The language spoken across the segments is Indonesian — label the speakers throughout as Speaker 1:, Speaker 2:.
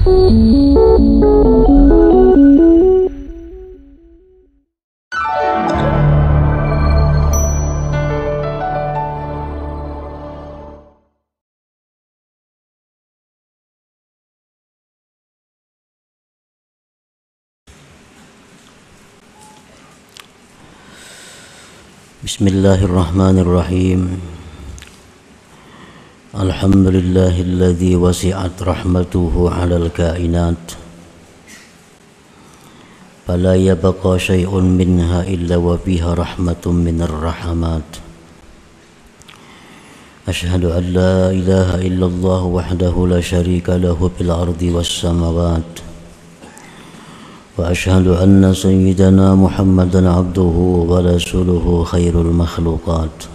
Speaker 1: Bismillahirrahmanirrahim. Alhamdulillahilladzi wasi'at rahmatuhu 'alal kainat fala yabqa syai'un minha illa wa fiha rahmatun minar rahamat. Asyhadu an la ilaha illallah wahdahu la syarika lahu fil ardi was samawat. وأشهد أن سيدنا محمدا عبده ورسوله خير المخلوقات.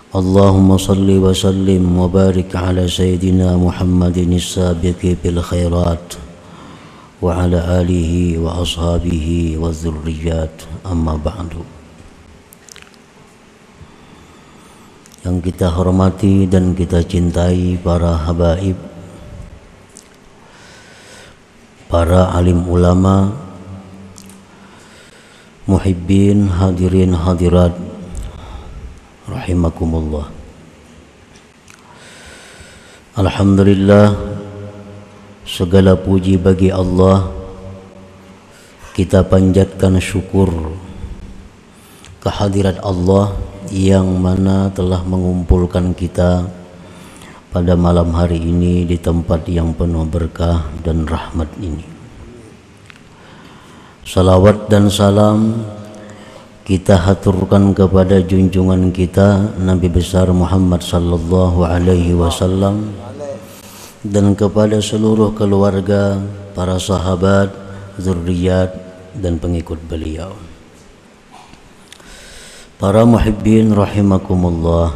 Speaker 1: اللهم صل وسلم وبارك على سيدنا محمد السابق بالخيرات وعلى آله وأصحابه والذريات. أما بعد. Yang kita hormati dan kita cintai para habaib, para alim ulama, muhibbin, hadirin hadirat rahimakumullah. Alhamdulillah, segala puji bagi Allah. Kita panjatkan syukur kehadirat Allah yang mana telah mengumpulkan kita pada malam hari ini di tempat yang penuh berkah dan rahmat ini. Salawat dan salam kita haturkan kepada junjungan kita Nabi besar Muhammad sallallahu alaihi wasallam dan kepada seluruh keluarga, para sahabat, zuriat dan pengikut beliau. Para muhibbin rahimakumullah.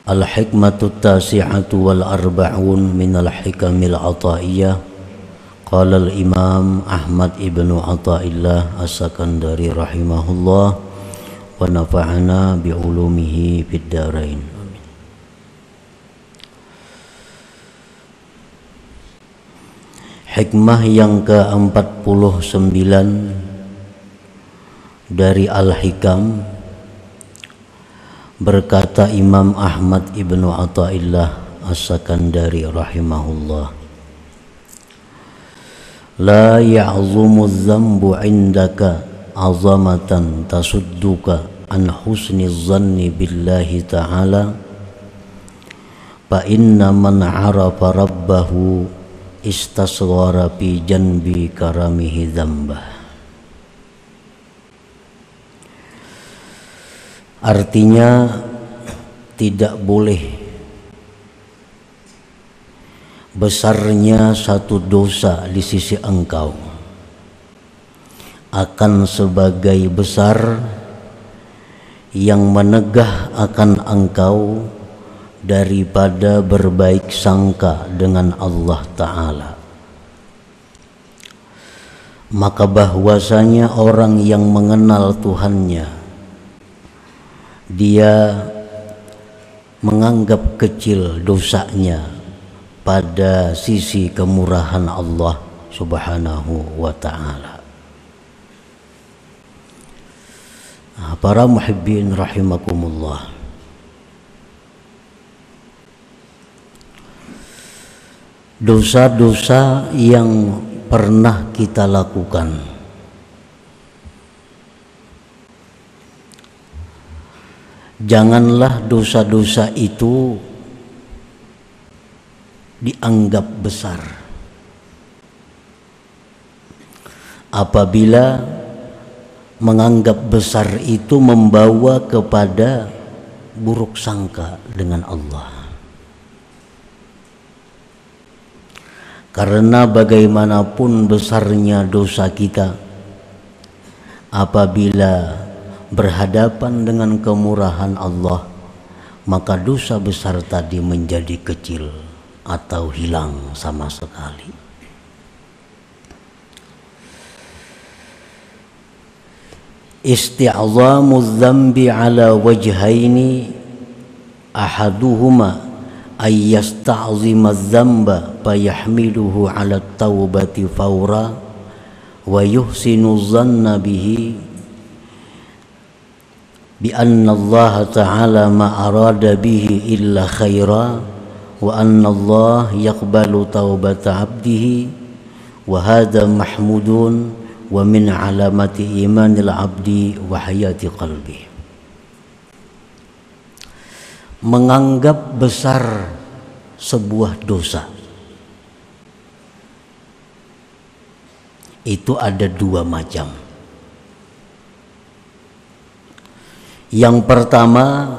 Speaker 1: Al-hikmatu tasi'atu wal arba'un minal hikamil ataiyah. Qala al-imam Ahmad ibnu Athaillah as-Sakandari rahimahullah wa nafa'ana bi'ulumihi fid darain. Hikmah yang ke-49 dari Al-Hikam. Berkata Imam Ahmad ibnu Athaillah as-Sakandari rahimahullah, la ya'zumu dhanbu indaka azamatan tasudduka an husni dhanni billahi ta'ala fa inna man 'arafa rabbahu istasghara fi janbi karamihi dzambah. Artinya tidak boleh besarnya satu dosa di sisi engkau akan sebagai besar yang menegah akan engkau daripada berbaik sangka dengan Allah Ta'ala. Maka bahwasanya orang yang mengenal Tuhannya, dia menganggap kecil dosanya pada sisi kemurahan Allah Subhanahu wa ta'ala. Para muhibbin rahimakumullah. Dosa-dosa yang pernah kita lakukan, janganlah dosa-dosa itu dianggap besar. Apabila menganggap besar itu membawa kepada buruk sangka dengan Allah. Karena bagaimanapun besarnya dosa kita, apabila berhadapan dengan kemurahan Allah, maka dosa besar tadi menjadi kecil atau hilang sama sekali. Isti'zamu dzambi ala wajhaini ahaduhuma ayyasta'zima dzamba fayahmiluhu 'ala taubati fawra wa yuhsinu dhanna bihi bi anna Allah ta'ala ma arada bihi illa khaira wa anna Allah yaqbalu taubata 'abdihi wa hadha mahmudun wa min 'alamati imanil 'abdi wa hayati qalbi. Menganggap besar sebuah dosa itu ada dua macam. Yang pertama,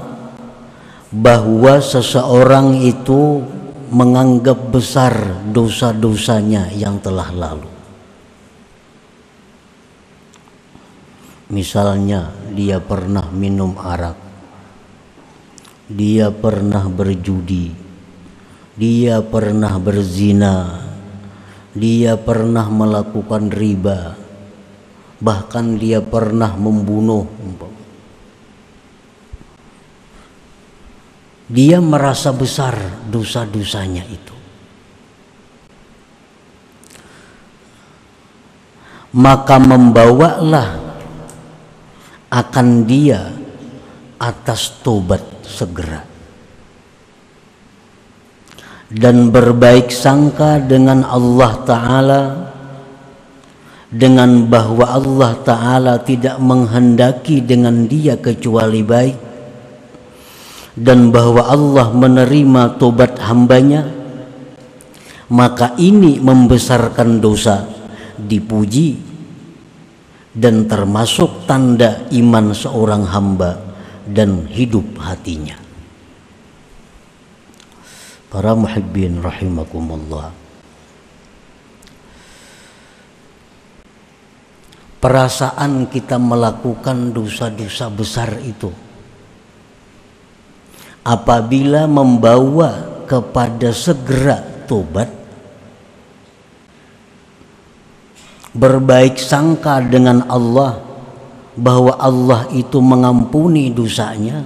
Speaker 1: bahwa seseorang itu menganggap besar dosa-dosanya yang telah lalu. Misalnya dia pernah minum arak, dia pernah berjudi, dia pernah berzina, dia pernah melakukan riba, bahkan dia pernah membunuh. Dia merasa besar dosa-dosanya itu. Maka membawalah akan dia atas tobat segera dan berbaik sangka dengan Allah Ta'ala, dengan bahwa Allah Ta'ala tidak menghendaki dengan dia kecuali baik, dan bahwa Allah menerima tobat hambanya. Maka ini membesarkan dosa, dipuji, dan termasuk tanda iman seorang hamba dan hidup hatinya. Para muhibbin rahimakumullah, perasaan kita melakukan dosa-dosa besar itu apabila membawa kepada segera tobat, berbaik sangka dengan Allah bahwa Allah itu mengampuni dosanya,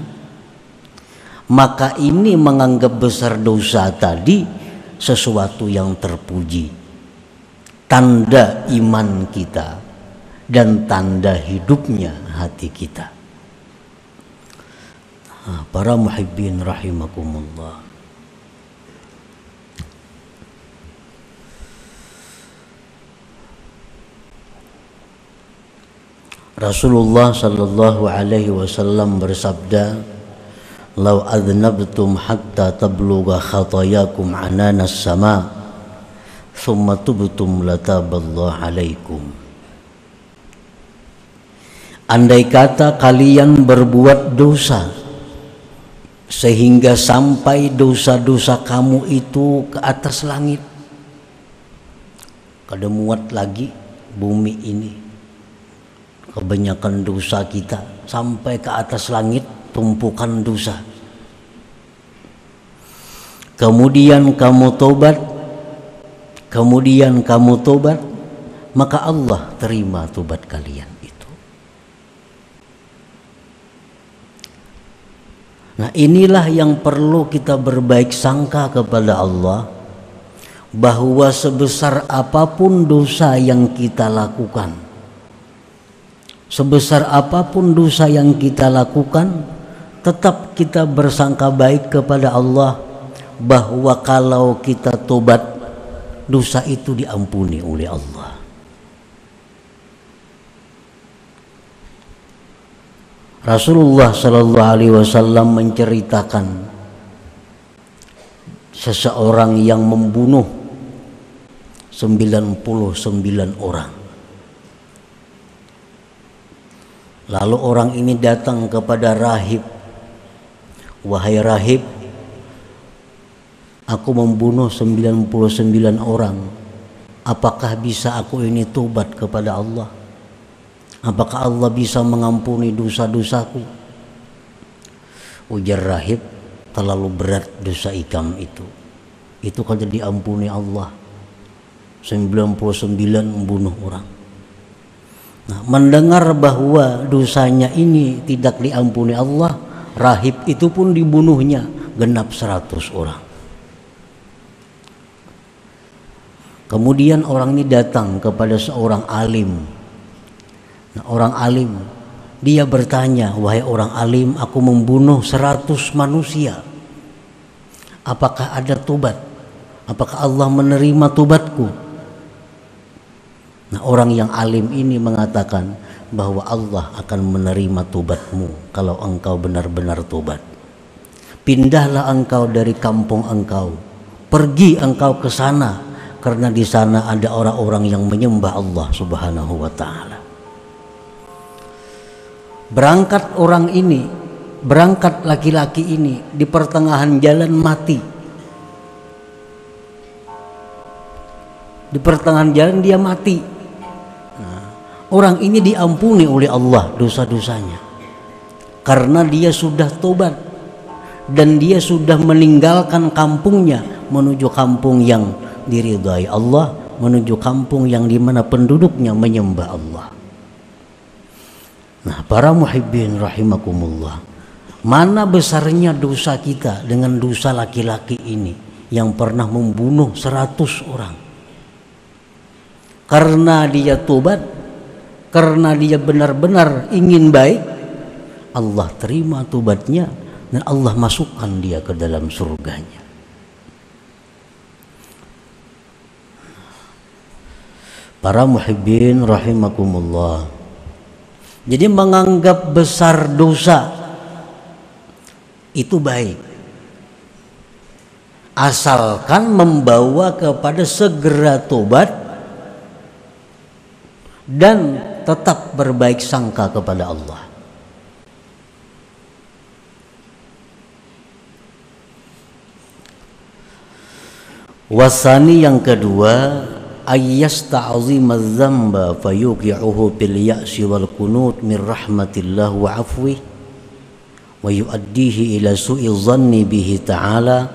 Speaker 1: maka ini menganggap besar dosa tadi sesuatu yang terpuji, tanda iman kita dan tanda hidupnya hati kita. Para muhibbin rahimakumullah, Rasulullah sallallahu alaihi wasallam bersabda, "Lau adnabtum hatta tablugha khatayakum ananas sama, thumma tubtum lataballahu alaikum." Andai kata kalian berbuat dosa sehingga sampai dosa-dosa kamu itu ke atas langit, kada muat lagi bumi ini, kebanyakan dosa kita sampai ke atas langit, tumpukan dosa. Kemudian kamu tobat, maka Allah terima tobat kalian itu. Nah, inilah yang perlu kita berbaik sangka kepada Allah, bahwa sebesar apapun dosa yang kita lakukan, sebesar apapun dosa yang kita lakukan, tetap kita bersangka baik kepada Allah bahwa kalau kita tobat, dosa itu diampuni oleh Allah. Rasulullah sallallahu alaihi wasallam menceritakan seseorang yang membunuh 99 orang. Lalu orang ini datang kepada rahib, "Wahai rahib, aku membunuh 99 orang. Apakah bisa aku ini tobat kepada Allah? Apakah Allah bisa mengampuni dosa-dosaku?" Ujar rahib, "Terlalu berat dosa ikam itu. Itu kalau diampuni Allah. 99 membunuh orang." Nah, mendengar bahwa dosanya ini tidak diampuni Allah, rahib itu pun dibunuhnya genap 100 orang. Kemudian orang ini datang kepada seorang alim. Nah, orang alim, dia bertanya, wahai orang alim, aku membunuh 100 manusia. Apakah ada tobat? Apakah Allah menerima tobatku? Nah, orang yang alim ini mengatakan bahwa Allah akan menerima tobatmu kalau engkau benar-benar tobat. Pindahlah engkau dari kampung engkau, pergi engkau ke sana, karena di sana ada orang-orang yang menyembah Allah Subhanahu wa taala. Berangkat orang ini, berangkat laki-laki ini, di pertengahan jalan mati. Di pertengahan jalan dia mati. Nah, orang ini diampuni oleh Allah dosa-dosanya karena dia sudah tobat dan dia sudah meninggalkan kampungnya menuju kampung yang diridhai Allah, menuju kampung yang dimana penduduknya menyembah Allah. Nah, para muhibbin rahimakumullah, mana besarnya dosa kita dengan dosa laki-laki ini yang pernah membunuh 100 orang. Karena dia tobat, karena dia benar-benar ingin baik, Allah terima tobatnya dan Allah masukkan dia ke dalam surganya. Para muhibbin rahimakumullah, jadi menganggap besar dosa itu baik, asalkan membawa kepada segera tobat dan tetap berbaik sangka kepada Allah. Wasani yang kedua, ayyasta'zima dzamba fayuqi'uhu bil ya'si wal qunut min rahmatillah wa afwi wa yu'addihi ila su'i dhanni bihi ta'ala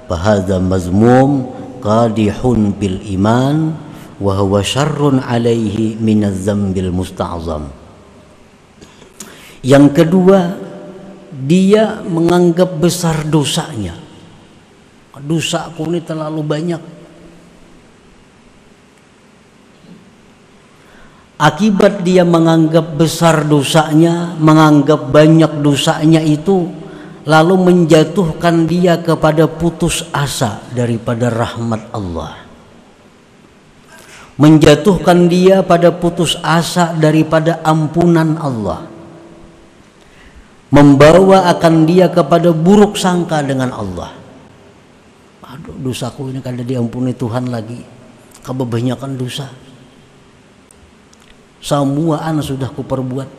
Speaker 1: fa hadza mazmum qadihun bil iman wa huwa syarrun alaihi min adz-dzambil musta'zam. Yang kedua, dia menganggap besar dosanya. Dosaku ini terlalu banyak. Akibat dia menganggap besar dosanya, menganggap banyak dosanya itu, lalu menjatuhkan dia kepada putus asa daripada rahmat Allah, menjatuhkan dia pada putus asa daripada ampunan Allah, membawa akan dia kepada buruk sangka dengan Allah. Aduh, dosaku ini kada diampuni Tuhan lagi, kebanyakan dosa. Semua anak sudah kuperbuat.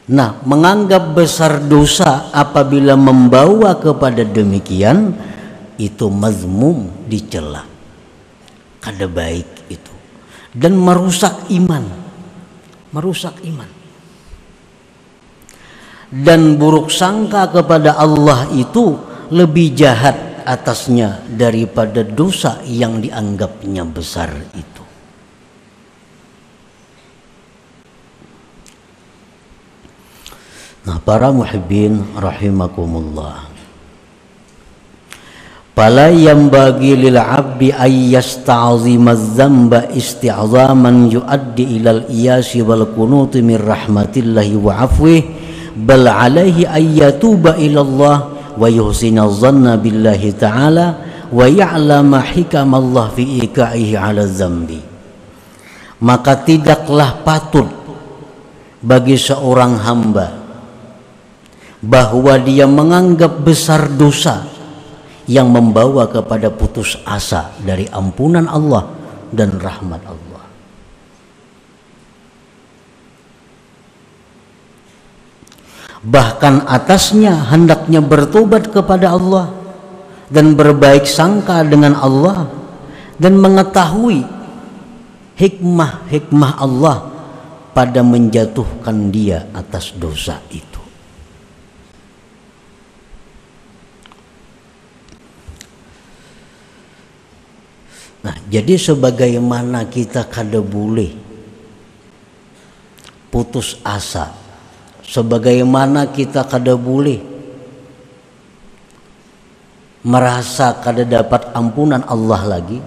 Speaker 1: Nah, menganggap besar dosa apabila membawa kepada demikian, itu mazmum, dicela, kada baik itu, dan merusak iman, merusak iman. Dan buruk sangka kepada Allah itu lebih jahat atasnya daripada dosa yang dianggapnya besar itu. Nah, para muhibbin rahimakumullah, fala yanbaghi lil 'abdi ay yasta'zima adz-dzamba isti'zaman yuaddi ilal iyasi wal qunut min rahmatillahi wa 'afwihi, bal 'alaihi ay yatuba ilallah wa yuhsina dhanna billahi ta'ala wa ya'lama hikamallah fi iqa'ihi 'ala dzambi. Maka tidaklah patut bagi seorang hamba bahwa dia menganggap besar dosa yang membawa kepada putus asa dari ampunan Allah dan rahmat Allah. Bahkan atasnya hendaknya bertobat kepada Allah dan berbaik sangka dengan Allah dan mengetahui hikmah-hikmah Allah pada menjatuhkan dia atas dosa itu. Nah, jadi sebagaimana kita kada boleh putus asa, sebagaimana kita kada boleh merasa kada dapat ampunan Allah lagi,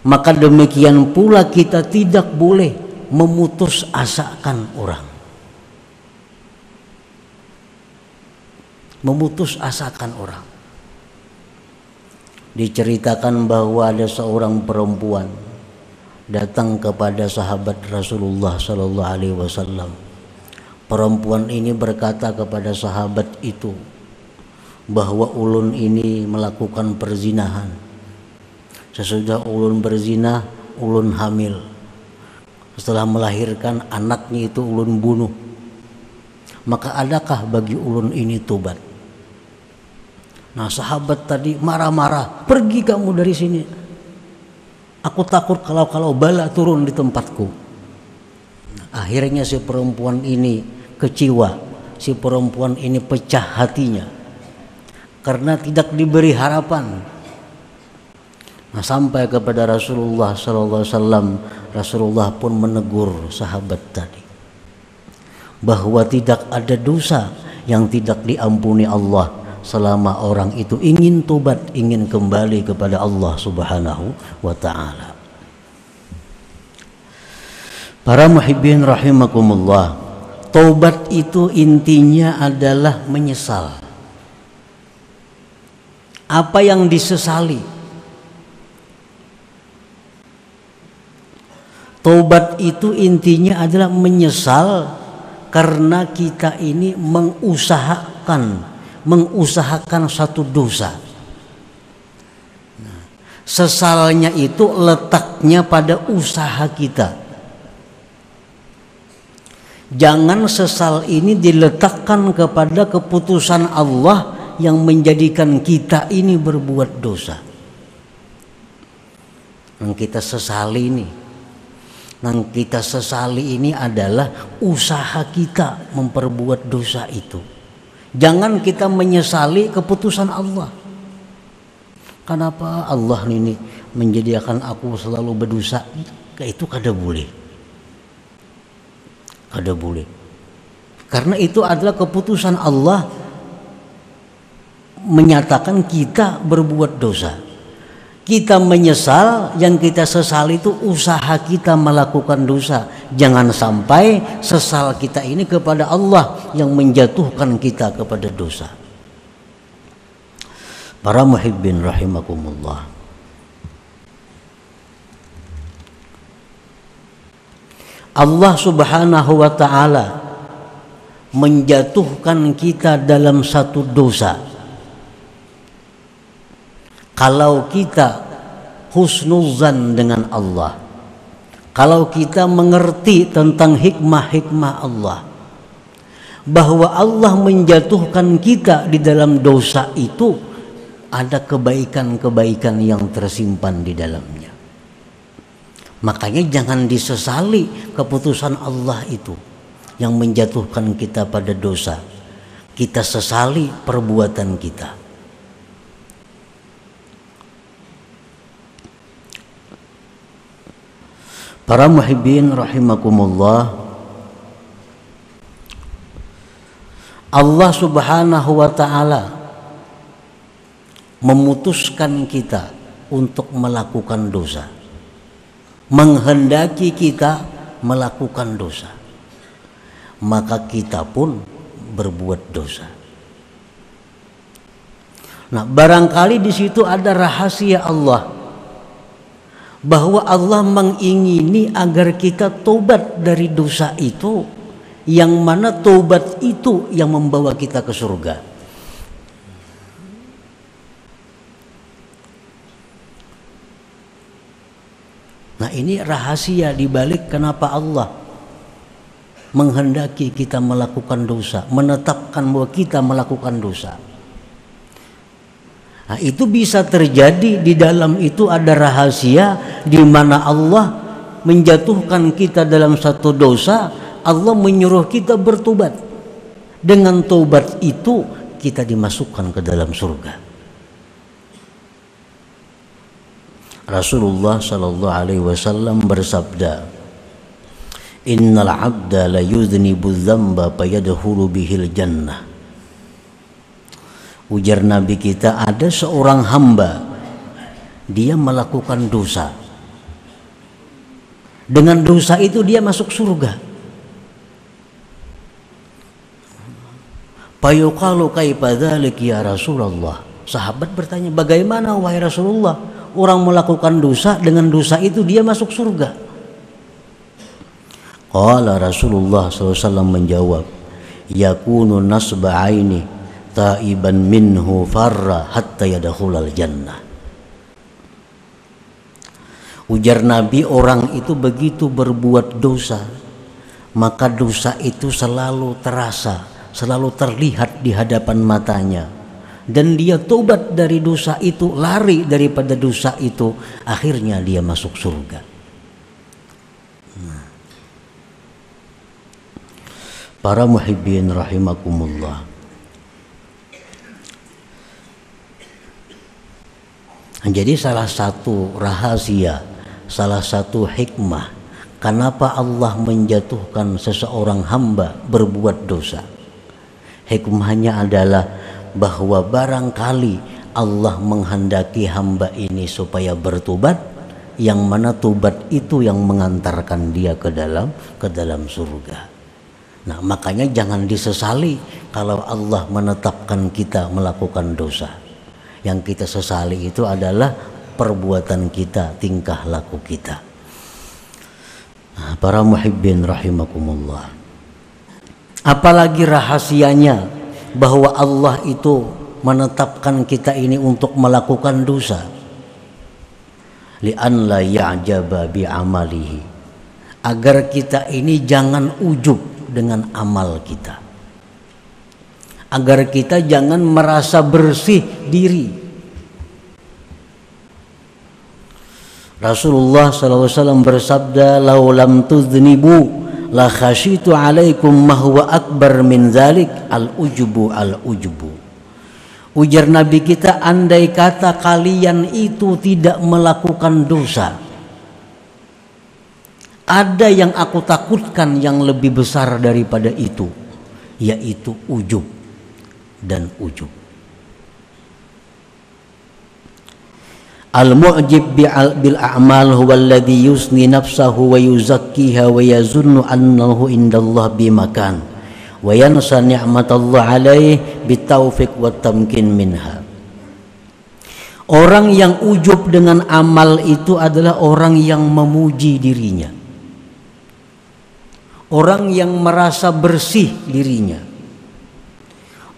Speaker 1: maka demikian pula kita tidak boleh memutus asakan orang. Memutus asakan orang. Diceritakan bahwa ada seorang perempuan datang kepada sahabat Rasulullah sallallahu alaihi wasallam. Perempuan ini berkata kepada sahabat itu bahwa ulun ini melakukan perzinahan. Sesudah ulun berzina, ulun hamil. Setelah melahirkan anaknya itu ulun bunuh. Maka adakah bagi ulun ini tobat? Nah, sahabat tadi marah-marah, pergi kamu dari sini. Aku takut kalau bala turun di tempatku. Nah, akhirnya si perempuan ini kecewa, si perempuan ini pecah hatinya karena tidak diberi harapan. Nah, sampai kepada Rasulullah SAW, Rasulullah pun menegur sahabat tadi bahwa tidak ada dosa yang tidak diampuni Allah selama orang itu ingin tobat, ingin kembali kepada Allah Subhanahu wa ta'ala. Para muhibbin rahimakumullah, tobat itu intinya adalah menyesal. Apa yang disesali? Tobat itu intinya adalah menyesal karena kita ini mengusahakan satu dosa. Nah, sesalnya itu letaknya pada usaha kita. Jangan sesal ini diletakkan kepada keputusan Allah yang menjadikan kita ini berbuat dosa. Yang kita sesali ini adalah usaha kita memperbuat dosa itu. Jangan kita menyesali keputusan Allah. Kenapa Allah ini menjadikan aku selalu berdosa? Itu kada boleh. Kada boleh. Karena itu adalah keputusan Allah menyatakan kita berbuat dosa. Kita menyesal, yang kita sesali itu usaha kita melakukan dosa. Jangan sampai sesal kita ini kepada Allah yang menjatuhkan kita kepada dosa. Para muhibbin rahimakumullah, Allah Subhanahu wa ta'ala menjatuhkan kita dalam satu dosa kalau kita husnuzan dengan Allah, kalau kita mengerti tentang hikmah-hikmah Allah, bahwa Allah menjatuhkan kita di dalam dosa itu ada kebaikan-kebaikan yang tersimpan di dalamnya. Makanya jangan disesali keputusan Allah itu yang menjatuhkan kita pada dosa. Kita sesali perbuatan kita. Para muhibbin rahimakumullah, Allah Subhanahu wa ta'ala memutuskan kita untuk melakukan dosa, menghendaki kita melakukan dosa, maka kita pun berbuat dosa. Nah, barangkali di situ ada rahasia Allah, bahwa Allah mengingini agar kita tobat dari dosa itu, yang mana tobat itu yang membawa kita ke surga. Nah, ini rahasia dibalik kenapa Allah menghendaki kita melakukan dosa, menetapkan bahwa kita melakukan dosa. Nah, itu bisa terjadi, di dalam itu ada rahasia di mana Allah menjatuhkan kita dalam satu dosa, Allah menyuruh kita bertobat. Dengan tobat itu kita dimasukkan ke dalam surga. Rasulullah sallallahu alaihi wasallam bersabda, "Innal 'abda la yudhnibu dzamba fayadkhulu bihil jannah. Ujar Nabi kita, ada seorang hamba, dia melakukan dosa. Dengan dosa itu dia masuk surga. Fayuqalu kaifa dzalik ya Rasulullah. Sahabat bertanya, bagaimana wahai Rasulullah, orang melakukan dosa, dengan dosa itu dia masuk surga? Qala Rasulullah SAW menjawab, yakunu nasba aini taiban minhu farra hatta yadkhulal jannah. Ujar Nabi, orang itu begitu berbuat dosa, maka dosa itu selalu terasa, selalu terlihat di hadapan matanya, dan dia tobat dari dosa itu, lari daripada dosa itu, akhirnya dia masuk surga. Para muhibbin rahimakumullah. Jadi salah satu rahasia, salah satu hikmah kenapa Allah menjatuhkan seseorang hamba berbuat dosa, hikmahnya adalah bahwa barangkali Allah menghendaki hamba ini supaya bertobat, yang mana tobat itu yang mengantarkan dia ke dalam surga. Nah, makanya jangan disesali kalau Allah menetapkan kita melakukan dosa. Yang kita sesali itu adalah perbuatan kita, tingkah laku kita. Nah, para muhibbin rahimakumullah. Apalagi rahasianya bahwa Allah itu menetapkan kita ini untuk melakukan dosa. Li'an la ya'jaba bi'amalihi. Agar kita ini jangan ujub dengan amal kita. Agar kita jangan merasa bersih diri. Rasulullah SAW bersabda, "Lau lam tudznibu la khasyitu alaikum ma huwa akbar min dzalik al-ujubu al-ujubu." Ujar Nabi kita, andai kata kalian itu tidak melakukan dosa, ada yang aku takutkan yang lebih besar daripada itu, yaitu ujub dan ujub. Al-mu'jib bil a'mal huwa alladhi yusni nafsahu wa yuzakkiha wa yazunnu annahu indallah bimakan wa yansa ni'matallah alaih bitaufiq wa tamkin minha. Orang yang ujub dengan amal itu adalah orang yang memuji dirinya, orang yang merasa bersih dirinya,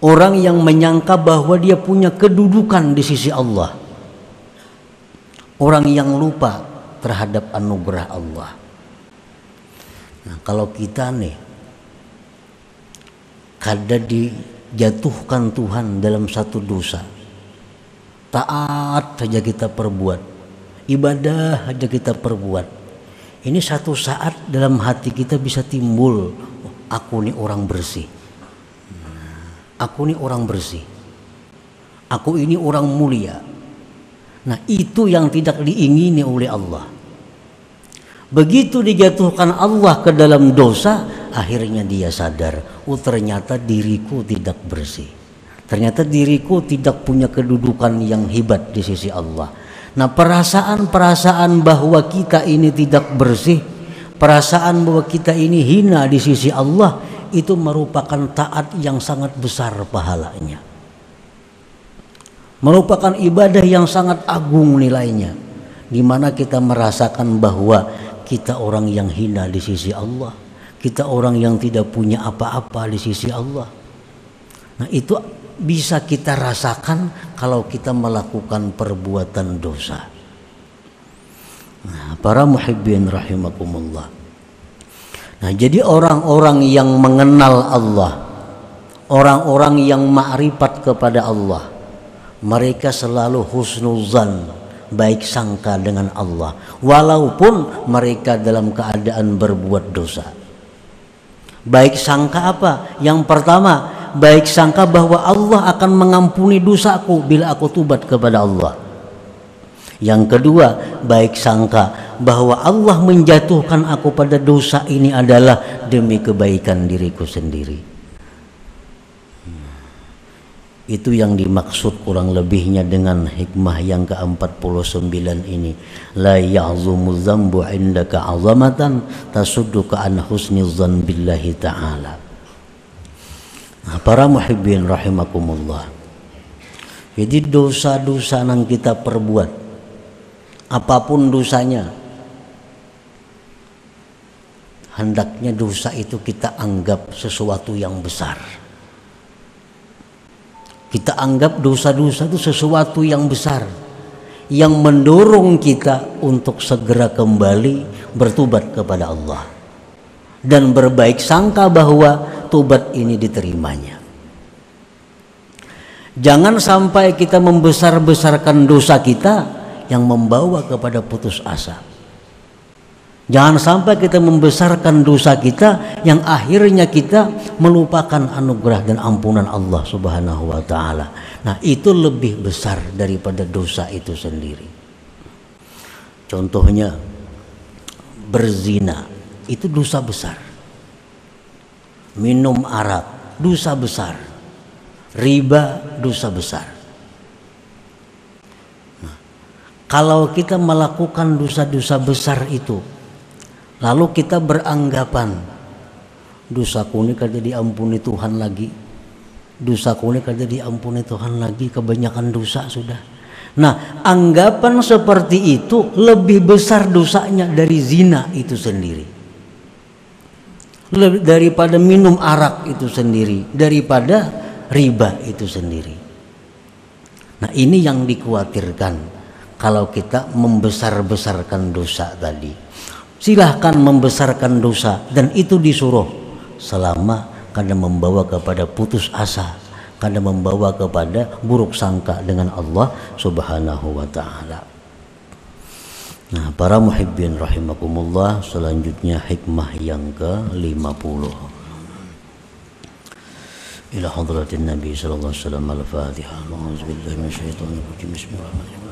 Speaker 1: orang yang menyangka bahwa dia punya kedudukan di sisi Allah, orang yang lupa terhadap anugerah Allah. Nah, kalau kita nih kadang dijatuhkan Tuhan dalam satu dosa, taat saja kita perbuat, ibadah saja kita perbuat, ini satu saat dalam hati kita bisa timbul, aku nih orang bersih, aku ini orang bersih, aku ini orang mulia. Nah, itu yang tidak diingini oleh Allah. Begitu dijatuhkan Allah ke dalam dosa, akhirnya dia sadar, oh ternyata diriku tidak bersih, ternyata diriku tidak punya kedudukan yang hebat di sisi Allah. Nah, perasaan-perasaan bahwa kita ini tidak bersih, perasaan bahwa kita ini hina di sisi Allah, itu merupakan taat yang sangat besar pahalanya, merupakan ibadah yang sangat agung nilainya, di mana kita merasakan bahwa kita orang yang hina di sisi Allah, kita orang yang tidak punya apa-apa di sisi Allah. Nah, itu bisa kita rasakan kalau kita melakukan perbuatan dosa. Nah, para muhibbin rahimakumullah. Nah, jadi orang-orang yang mengenal Allah, orang-orang yang ma'rifat kepada Allah, mereka selalu husnuzan, baik sangka dengan Allah, walaupun mereka dalam keadaan berbuat dosa. Baik sangka apa? Yang pertama, baik sangka bahwa Allah akan mengampuni dosaku bila aku tobat kepada Allah. Yang kedua, baik sangka bahwa Allah menjatuhkan aku pada dosa ini adalah demi kebaikan diriku sendiri. Itu yang dimaksud kurang lebihnya dengan hikmah yang ke-49 ini. La ya'zumu dzambu 'indaka 'azamatan tasudduka an husnidzan billahi ta'ala. Nah, para muhibbin rahimakumullah. Jadi dosa-dosa yang kita perbuat, apapun dosanya, hendaknya dosa itu kita anggap sesuatu yang besar. Kita anggap dosa-dosa itu sesuatu yang besar, yang mendorong kita untuk segera kembali bertobat kepada Allah dan berbaik sangka bahwa tobat ini diterimanya. Jangan sampai kita membesar-besarkan dosa kita yang membawa kepada putus asa. Jangan sampai kita membesarkan dosa kita yang akhirnya kita melupakan anugerah dan ampunan Allah Subhanahu wa ta'ala. Nah, itu lebih besar daripada dosa itu sendiri. Contohnya, berzina itu dosa besar. Minum arak dosa besar. Riba dosa besar. Nah, kalau kita melakukan dosa-dosa besar itu, lalu kita beranggapan dosaku ini kada diampuni Tuhan lagi, dosaku ini kada diampuni Tuhan lagi, kebanyakan dosa sudah. Nah, anggapan seperti itu lebih besar dosanya dari zina itu sendiri, daripada minum arak itu sendiri, daripada riba itu sendiri. Nah, ini yang dikhawatirkan kalau kita membesar-besarkan dosa tadi. Silahkan membesarkan dosa, dan itu disuruh selama karena membawa kepada putus asa, karena membawa kepada buruk sangka dengan Allah Subhanahu wa ta'ala. Nah, para muhibbin rahimakumullah, selanjutnya hikmah yang ke-50. Ila hadratin Nabi sallallahu alaihi wasallam. Al-Fatihah. A'udzubillahi minasyaitonir rajim. Bismillahirrahmanirrahim.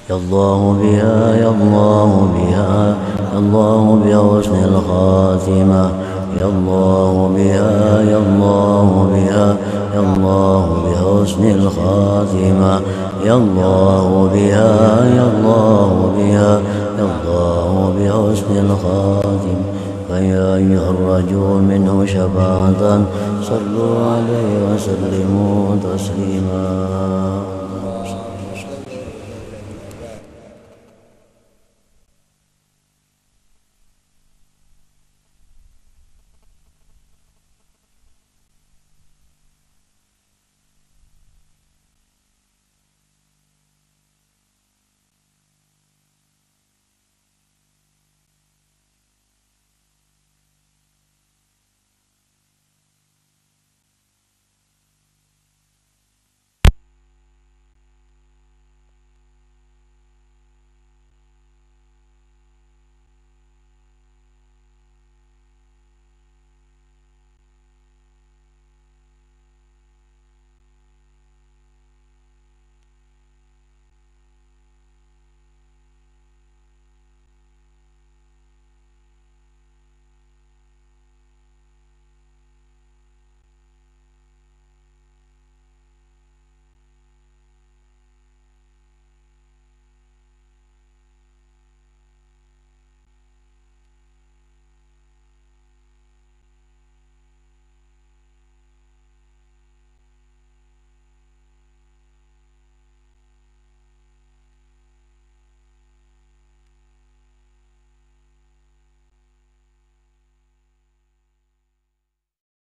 Speaker 1: Ya Allah biha, ya Allah biha, ya Allah biha husnul khatimah. Ya Allah biha, ya Allah biha, ya Allah biha husnul khatimah. Ya Allah biha, ya Allah biha, ya Allah biha husnul khatimah. فيا أيها الرجل منه شفاعة صلوا عليه وسلموا تسليما.